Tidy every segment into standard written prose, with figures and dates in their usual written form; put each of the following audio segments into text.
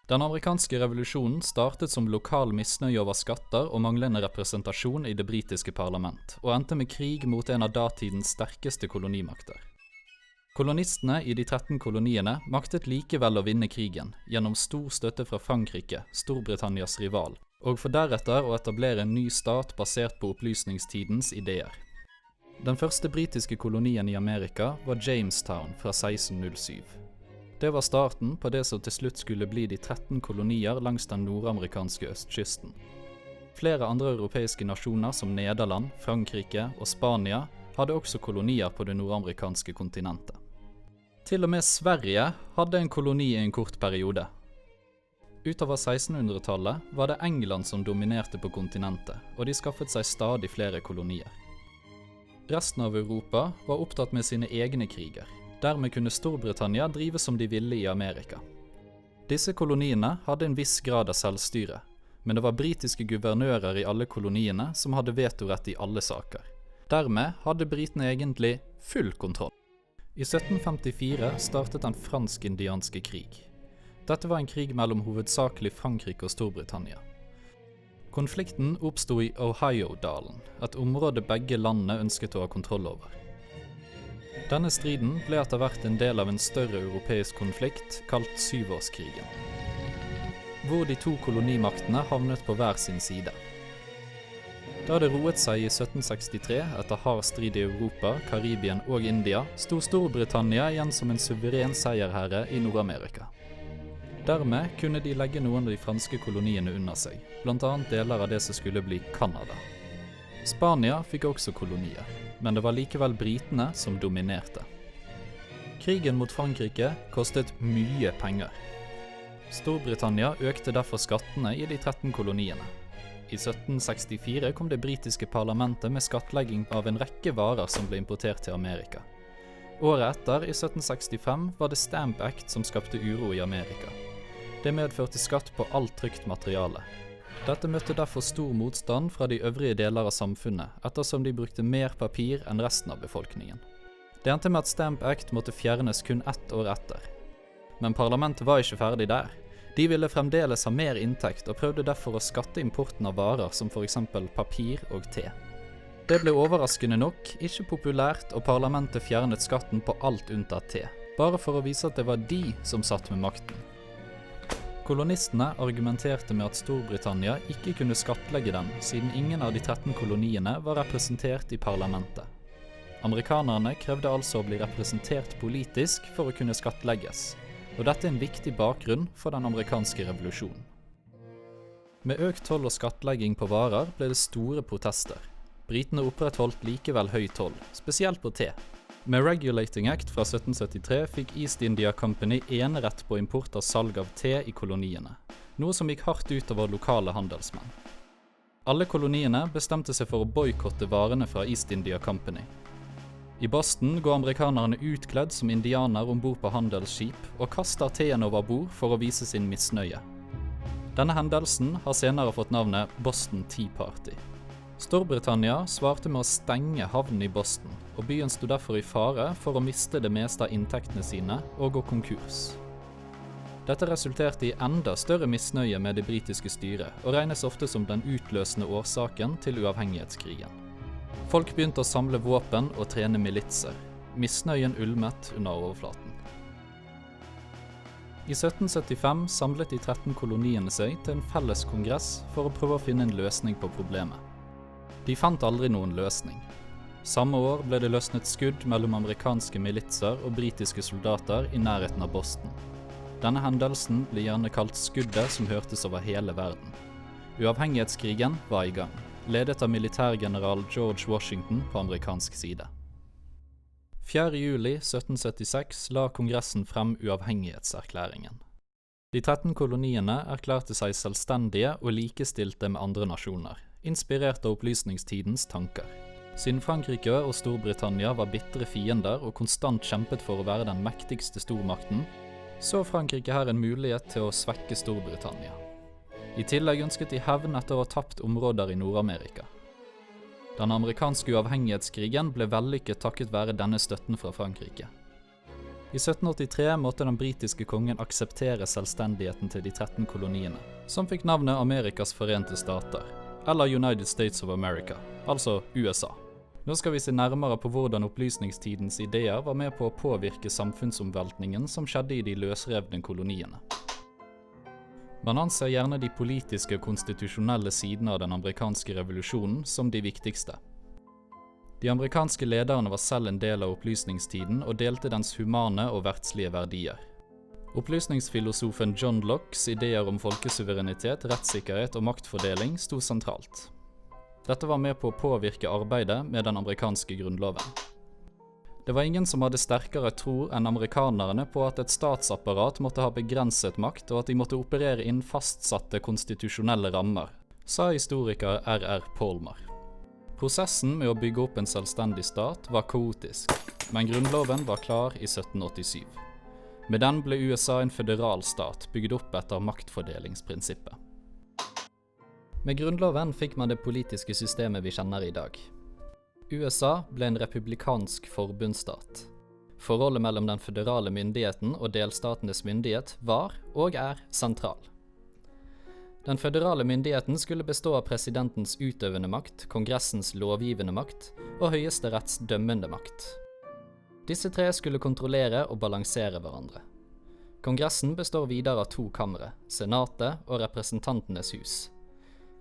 Den amerikanske revolusjonen startet som lokal misnøye over skatter og manglende representasjon i det britiske parlament, og endte med krig mot en av datidens sterkeste kolonimakter. Kolonistene i de 13 koloniene maktet likevel å vinne krigen, gjennom stor støtte fra Frankrike, Storbritannias rival, og for deretter å etablere en ny stat basert på opplysningstidens ideer. Den første britiske kolonien i Amerika var Jamestown fra 1607. Det var starten på det som til slutt skulle bli de 13 kolonier langs den nordamerikanske østkysten. Flere andre europeiske nasjoner som Nederland, Frankrike og Spania hadde også kolonier på det nordamerikanske kontinentet. Til og med Sverige hadde en koloni i en kort periode. Utover 1600-tallet var det England som dominerte på kontinentet, og de skaffet seg stadig flere kolonier. Resten av Europa var opptatt med sine egne kriger. Dermed kunne Storbritannia drive som de ville i Amerika. Disse koloniene hadde en viss grad av selvstyre, men det var britiske guvernører i alle koloniene som hadde vetorett i alle saker. Dermed hadde britene egentlig full kontroll. I 1754 startet den fransk-indianske krig. Dette var en krig mellom hovedsakelig Frankrike og Storbritannia. Konflikten oppstod i Ohio-dalen, et område begge landene ønsket å ha kontroll over. Denne striden ble etter hvert en del av en større europeisk konflikt kalt Syvårskrigen, hvor de to kolonimaktene havnet på hver sin side. Da det roet seg i 1763 etter hard strid i Europa, Karibien og India, sto Storbritannia igjen som en suveren seierherre i Nord-Amerika. Dermed kunne de legge noen av de franske koloniene under seg, blant annet deler av det som skulle bli Kanada. Spania fikk også kolonier, men det var likevel britene som dominerte. Krigen mot Frankrike kostet mye penger. Storbritannia økte derfor skattene i de 13 koloniene. I 1764 kom det britiske parlamentet med skattlegging av en rekke varer som ble importert til Amerika. Året etter, i 1765, var det Stamp Act som skapte uro i Amerika. Det medførte skatt på alt trykt materiale. Dette møtte derfor stor motstand fra de øvrige deler av samfunnet, ettersom de brukte mer papir enn resten av befolkningen. Det endte med at Stamp Act måtte fjernes kun 1 år etter. Men parlamentet var ikke ferdig der. De ville fremdeles ha mer inntekt og prøvde derfor å skatte importen av varer som for eksempel papir og te. Det ble overraskende nok ikke populært, og parlamentet fjernet skatten på alt unntatt te, bare for å vise at det var de som satt med makten. Kolonistene argumenterte med at Storbritannia ikke kunne skattlegge dem, siden ingen av de 13 koloniene var representert i parlamentet. Amerikanerne krevde altså å bli representert politisk for å kunne skattlegges, og dette er en viktig bakgrunn for den amerikanske revolusjonen. Med økt toll og skattlegging på varer ble det store protester. Britene opprettholdt likevel høy toll, spesielt på te. Med Regulating Act fra 1773 fikk East India Company enerett på import og salg av te i koloniene, noe som gikk hardt ut over lokale handelsmenn. Alle koloniene bestemte seg for å boikotte varene fra East India Company. I Boston går amerikanerne utkledd som indianer ombord på handelsskip og kaster teen over bord for å vise sin misnøye. Denne hendelsen har senere fått navnet Boston Tea Party. Storbritannia svarte med å stenge havnen i Boston, og byen sto derfor i fare for å miste det meste av inntektene sine og gå konkurs. Dette resulterte i enda større misnøye med det britiske styret, og regnes ofte som den utløsende årsaken til uavhengighetskrigen. Folk begynte å samle våpen og trene militser. Misnøyen ulmet under overflaten. I 1775 samlet de 13 koloniene seg til en felles kongress for å prøve å finne en løsning på problemet. De fant aldri noen løsning. Samme år ble det løsnet skudd mellom amerikanske militser og britiske soldater i nærheten av Boston. Denne hendelsen blir gjerne kalt skuddet som hørtes over hele verden. Uavhengighetskrigen var i gang, ledet av militærgeneral George Washington på amerikansk side. 4. juli 1776 la kongressen frem uavhengighetserklæringen. De 13 koloniene erklærte seg selvstendige og likestilte med andre nasjoner, inspirert av opplysningstidens tanker. Siden Frankrike og Storbritannia var bitre fiender og konstant kjempet for å være den mektigste stormakten, så Frankrike her en mulighet til å svekke Storbritannia. I tillegg ønsket de hevn etter å ha tapt områder i Nord-Amerika. Den amerikanske uavhengighetskrigen ble vellykket takket være denne støtten fra Frankrike. I 1783 måtte den britiske kongen akseptere selvstendigheten til de 13 koloniene, som fikk navnet Amerikas Forente Stater, eller United States of America, altså USA. Nå skal vi se nærmere på hvordan opplysningstidens ideer var med på å påvirke samfunnsomveltningen som skjedde i de løsrevne koloniene. Man anser gjerne de politiske og konstitusjonelle sidene av den amerikanske revolusjonen som de viktigste. De amerikanske lederne var selv en del av opplysningstiden og delte dens humane og verdslige verdier. Opplysningsfilosofen John Lockes ideer om folkesuverenitet, rettssikkerhet og maktfordeling sto sentralt. Dette var med på å påvirke arbeidet med den amerikanske grunnloven. Det var ingen som hadde sterkere tro enn amerikanerne på at et statsapparat måtte ha begrenset makt og at de måtte operere innen fastsatte konstitusjonelle rammer, sa historiker R.R. Palmer. Prosessen med å bygge opp en selvstendig stat var kaotisk, men grunnloven var klar i 1787. Med den ble USA en føderal stat bygd opp etter maktfordelingsprinsippet. Med grunnloven fikk man det politiske systemet vi kjenner i dag. USA ble en republikansk forbundsstat. Forholdet mellom den føderale myndigheten og delstatenes myndighet var og er sentral. Den føderale myndigheten skulle bestå av presidentens utøvende makt, kongressens lovgivende makt og høyesteretts dømmende makt. Disse tre skulle kontrollere og balansere hverandre. Kongressen består videre av 2 kamre, senatet og representantenes hus.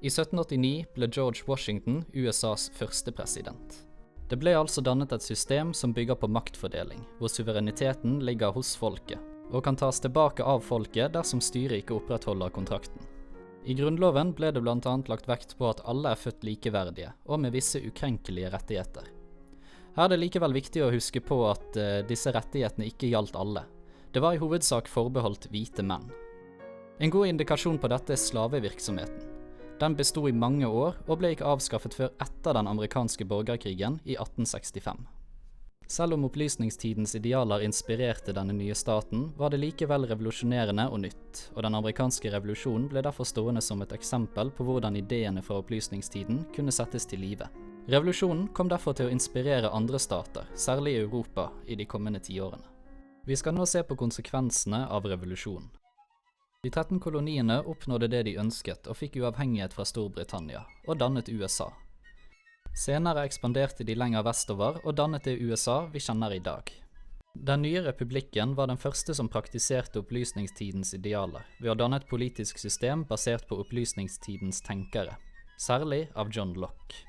I 1789 ble George Washington USAs første president. Det ble altså dannet et system som bygger på maktfordeling, hvor suvereniteten ligger hos folket, og kan tas tilbake av folket dersom styret ikke opprettholder kontrakten. I grunnloven ble det blant annet lagt vekt på at alle er født likeverdige, og med visse ukrenkelige rettigheter. Her er det likevel viktig å huske på at disse rettighetene ikke gjaldt alle. Det var i hovedsak forbeholdt hvite menn. En god indikasjon på dette er slavevirksomheten. Den bestod i mange år og ble ikke avskaffet før etter den amerikanske borgerkrigen i 1865. Selv om opplysningstidens idealer inspirerte denne nye staten, var det likevel revolusjonerende og nytt, og den amerikanske revolusjonen ble derfor stående som et eksempel på hvordan ideene fra opplysningstiden kunne settes til live. Revolusjonen kom derfor til å inspirere andre stater, særlig i Europa, i de kommende tiårene. Vi skal nå se på konsekvensene av revolusjonen. De 13 koloniene oppnådde det de ønsket og fikk uavhengighet fra Storbritannia, og dannet USA. Senere ekspanderte de lenger vestover og dannet det USA vi kjenner i dag. Den nye republikken var den første som praktiserte opplysningstidens idealer, ved å danne et politisk system basert på opplysningstidens tenkere, særlig av John Locke.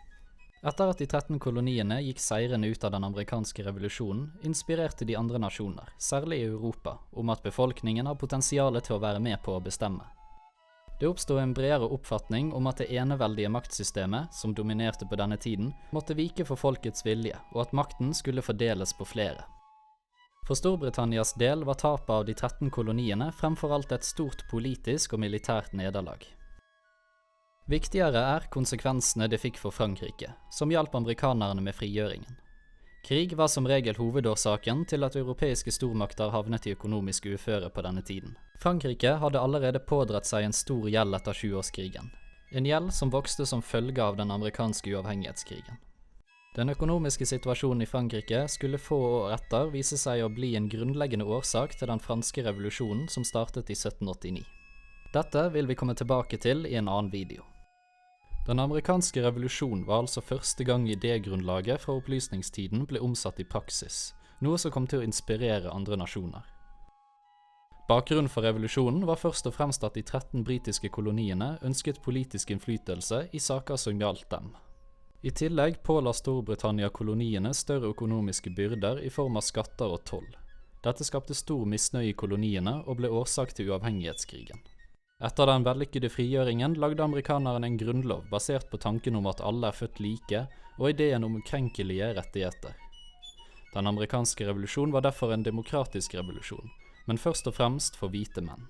Etter at de 13 koloniene gikk seirende ut av den amerikanske revolusjonen, inspirerte de andre nasjoner, særlig i Europa, om at befolkningen har potensialet til å være med på å bestemme. Det oppstod en bredere oppfatning om at det eneveldige maktsystemet, som dominerte på denne tiden, måtte vike for folkets vilje, og at makten skulle fordeles på flere. For Storbritannias del var tapet av de 13 koloniene fremfor alt et stort politisk og militært nederlag. Viktigere er konsekvensene det fikk for Frankrike, som hjalp amerikanerne med frigjøringen. Krig var som regel hovedårsaken til at europeiske stormakter havnet i økonomisk uføre på denne tiden. Frankrike hadde allerede pådratt seg en stor gjeld etter 20-årskrigen, en gjeld som vokste som følge av den amerikanske uavhengighetskrigen. Den økonomiske situasjonen i Frankrike skulle få år etter vise seg å bli en grunnleggende årsak til den franske revolusjonen som startet i 1789. Dette vil vi komme tilbake til i en annen video. Den amerikanske revolusjonen var altså første gang idégrunnlaget fra opplysningstiden ble omsatt i praksis, noe som kom til å inspirere andre nasjoner. Bakgrunnen for revolusjonen var først og fremst at de 13 britiske koloniene ønsket politisk innflytelse i saker som gjaldt dem. I tillegg påla Storbritannia koloniene større økonomiske byrder i form av skatter og toll. Dette skapte stor misnøye i koloniene og ble årsak til uavhengighetskrigen. Etter den vellykkede frigjøringen lagde amerikanerne en grunnlov basert på tanken om at alle er født like, og ideen om ukrenkelige rettigheter. Den amerikanske revolusjonen var derfor en demokratisk revolusjon, men først og fremst for hvite menn.